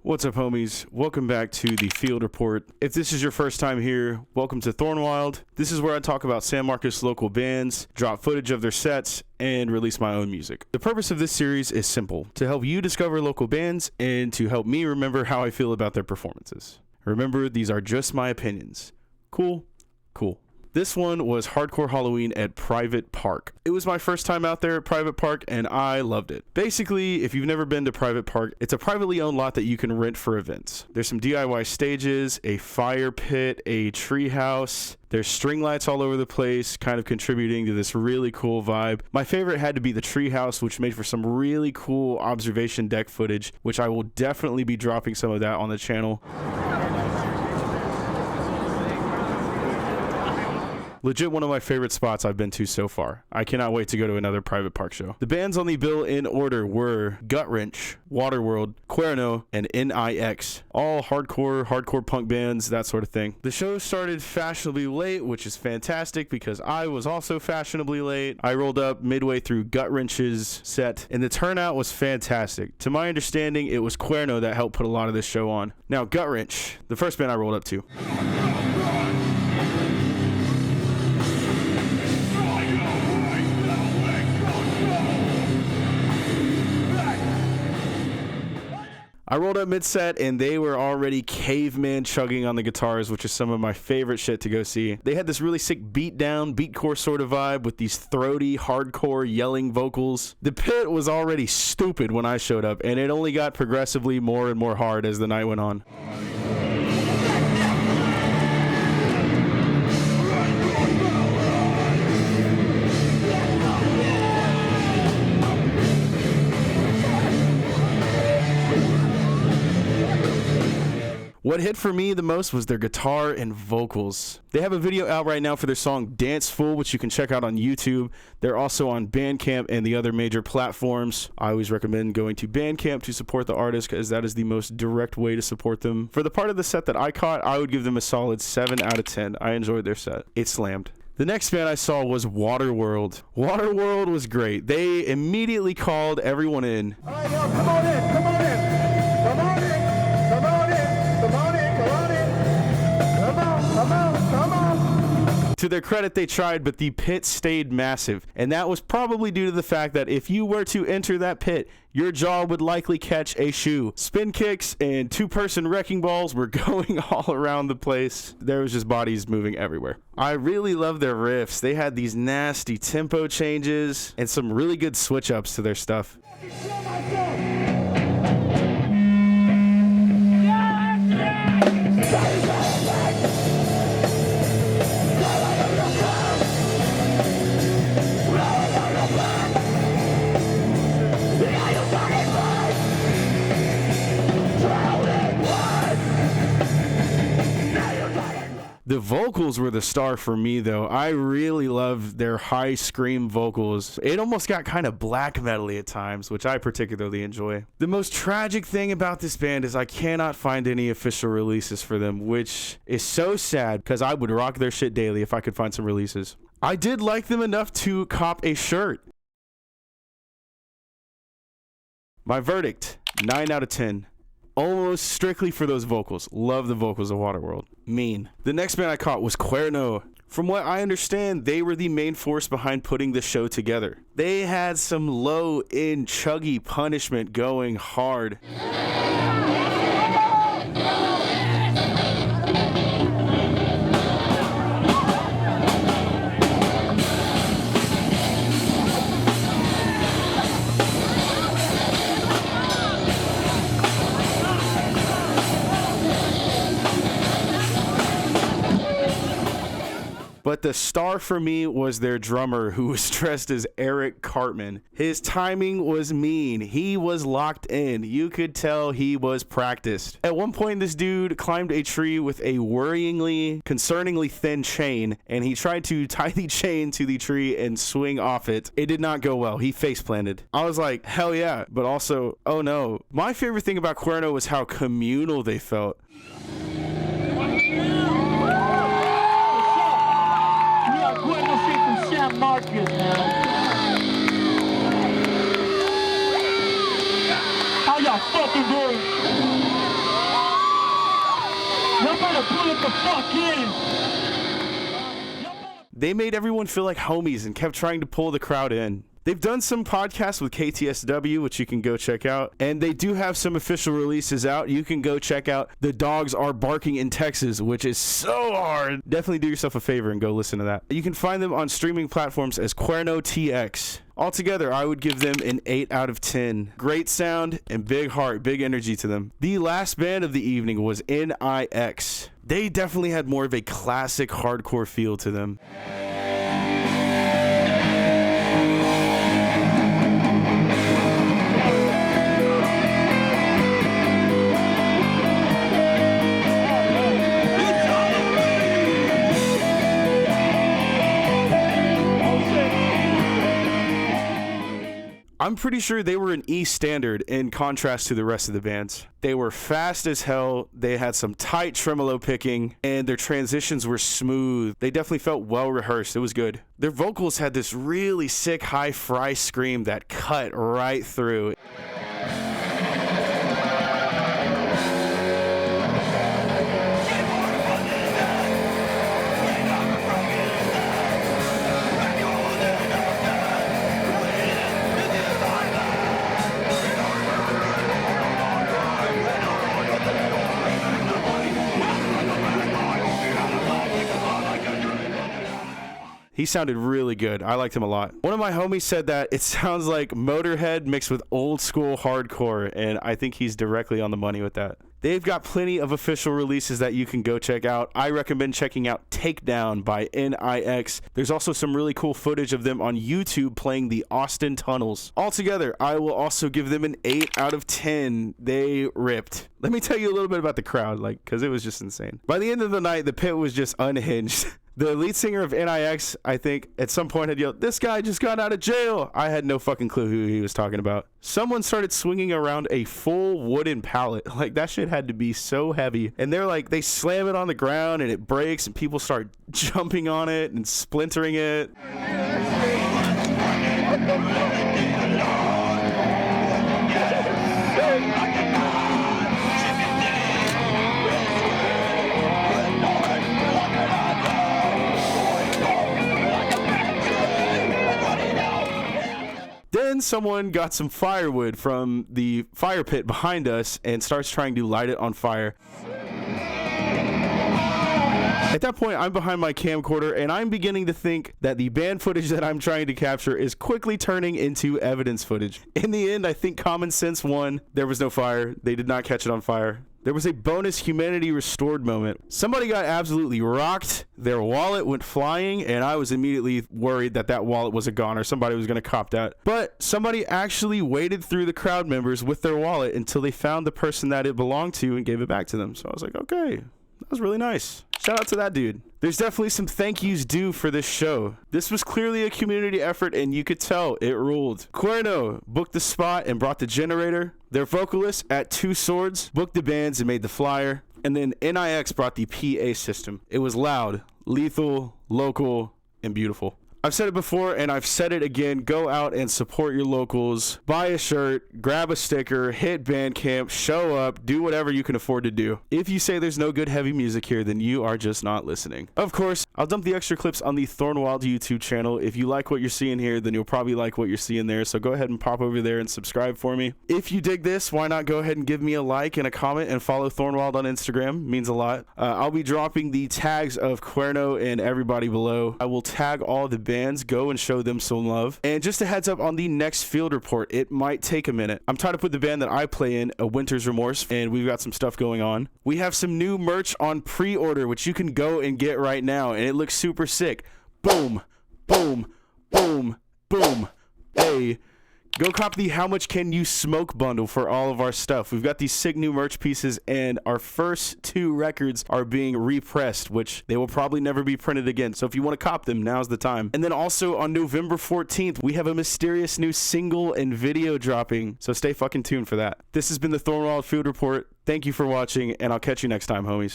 What's up, homies? Welcome back to the Field Report. If this is your first time here, welcome to Thornwyld. This is where I talk about San Marcos local bands, drop footage of their sets, and release my own music. The purpose of this series is simple: to help you discover local bands and to help me remember how I feel about their performances. Remember, these are just my opinions. Cool? Cool. This one was Hardcore Halloween at Private Park. It was my first time out there at Private Park, and I loved it. Basically, if you've never been to Private Park, it's a privately owned lot that you can rent for events. There's some DIY stages, a fire pit, a tree house. There's string lights all over the place, kind of contributing to this really cool vibe. My favorite had to be the tree house, which made for some really cool observation deck footage, which I will definitely be dropping some of that on the channel. Legit one of my favorite spots I've been to so far. I cannot wait to go to another Private Park show. The bands on the bill in order were Gutwrench, Waterworld, Cuerno, and N.I.X. All hardcore punk bands, that sort of thing. The show started fashionably late, which is fantastic because I was also fashionably late. I rolled up midway through Gutwrench's set, and the turnout was fantastic. To my understanding, it was Cuerno that helped put a lot of this show on. Now, Gutwrench, the first band I rolled up to. I rolled up mid-set, and they were already caveman chugging on the guitars, which is some of my favorite shit to go see. They had this really sick beatdown, beatcore sort of vibe with these throaty, hardcore, yelling vocals. The pit was already stupid when I showed up, and it only got progressively more and more hard as the night went on. What hit for me the most was their guitar and vocals. They have a video out right now for their song Dance Fool, which you can check out on YouTube. They're also on Bandcamp and the other major platforms. I always recommend going to Bandcamp to support the artist because that is the most direct way to support them. For the part of the set that I caught, I would give them a solid 7 out of 10. I enjoyed their set. It slammed. The next band I saw was Waterworld. Waterworld was great. They immediately called everyone in. All right, yo, come on in, come on in, come on in, come on in. Come on. To their credit, they tried, but the pit stayed massive. And that was probably due to the fact that if you were to enter that pit, your jaw would likely catch a shoe. Spin kicks and two-person wrecking balls were going all around the place. There was just bodies moving everywhere. I really love their riffs. They had these nasty tempo changes and some really good switch-ups to their stuff. The vocals were the star for me, though. I really loved their high scream vocals. It almost got kind of black metal-y at times, which I particularly enjoy. The most tragic thing about this band is I cannot find any official releases for them, which is so sad because I would rock their shit daily if I could find some releases. I did like them enough to cop a shirt. My verdict, 9 out of 10. Almost strictly for those vocals. Love the vocals of Waterworld. Mean. The next band I caught was Cuerno. From what I understand, they were the main force behind putting the show together. They had some low-end chuggy punishment going hard. But the star for me was their drummer, who was dressed as Eric Cartman. His timing was mean. He was locked in. You could tell he was practiced. At one point, this dude climbed a tree with a concerningly thin chain, and he tried to tie the chain to the tree and swing off it. It did not go well. He face planted. I was like, hell yeah, but also, oh no. My favorite thing about Cuerno was how communal they felt. San Marcos, man. How y'all fucking doing? pull it the fuck in. They made everyone feel like homies and kept trying to pull the crowd in. They've done some podcasts with KTSW, which you can go check out. And they do have some official releases out. You can go check out The Dogs Are Barking in Texas, which is so hard. Definitely do yourself a favor and go listen to that. You can find them on streaming platforms as Cuerno TX. Altogether, I would give them an 8 out of 10. Great sound and big heart, big energy to them. The last band of the evening was N.I.X. They definitely had more of a classic hardcore feel to them. I'm pretty sure they were an E standard in contrast to the rest of the bands. They were fast as hell, they had some tight tremolo picking, and their transitions were smooth. They definitely felt well rehearsed. It was good. Their vocals had this really sick high fry scream that cut right through. He sounded really good. I liked him a lot. One of my homies said that it sounds like Motorhead mixed with old school hardcore, and I think he's directly on the money with that. They've got plenty of official releases that you can go check out. I recommend checking out Takedown by N.I.X. There's also some really cool footage of them on YouTube playing the Austin Tunnels. Altogether, I will also give them an 8 out of 10. They ripped. Let me tell you a little bit about the crowd, because it was just insane. By the end of the night, the pit was just unhinged. The lead singer of N.I.X., I think, at some point had yelled, "This guy just got out of jail." I had no fucking clue who he was talking about. Someone started swinging around a full wooden pallet. That shit had to be so heavy. And they slam it on the ground and it breaks and people start jumping on it and splintering it. Then someone got some firewood from the fire pit behind us and starts trying to light it on fire. At that point, I'm behind my camcorder and I'm beginning to think that the band footage that I'm trying to capture is quickly turning into evidence footage. In the end, I think common sense won. There was no fire. They did not catch it on fire. There was a bonus humanity restored moment. Somebody got absolutely rocked. Their wallet went flying, and I was immediately worried that that wallet was a goner. Somebody was going to cop that. But somebody actually waded through the crowd members with their wallet until they found the person that it belonged to and gave it back to them. So I was like, okay, that was really nice. Shout out to that dude. There's definitely some thank yous due for this show. This was clearly a community effort and you could tell it ruled. Cuerno booked the spot and brought the generator. Their vocalist at Two Swords booked the bands and made the flyer. And then N.I.X. brought the PA system. It was loud, lethal, local, and beautiful. I've said it before and I've said it again. Go out and support your locals. Buy a shirt, grab a sticker, hit Bandcamp, show up, do whatever you can afford to do. If you say there's no good heavy music here, then you are just not listening. Of course, I'll dump the extra clips on the Thornwyld YouTube channel. If you like what you're seeing here, then you'll probably like what you're seeing there. So go ahead and pop over there and subscribe for me. If you dig this, why not go ahead and give me a like and a comment and follow Thornwyld on Instagram. It means a lot. I'll be dropping the tags of Cuerno and everybody below. I will tag all the bands. Go and show them some love. And just a heads up on the next field report, it might take a minute. I'm trying to put the band that I play in, A Winter's Remorse, and we've got some stuff going on. We have some new merch on pre-order, which you can go and get right now, and it looks super sick. Boom, boom, boom, boom. Hey, go cop the How Much Can You Smoke bundle for all of our stuff. We've got these sick new merch pieces, and our first 2 records are being repressed, which they will probably never be printed again. So if you want to cop them, now's the time. And then also on November 14th, we have a mysterious new single and video dropping. So stay fucking tuned for that. This has been the Thornwyld Field Report. Thank you for watching, and I'll catch you next time, homies.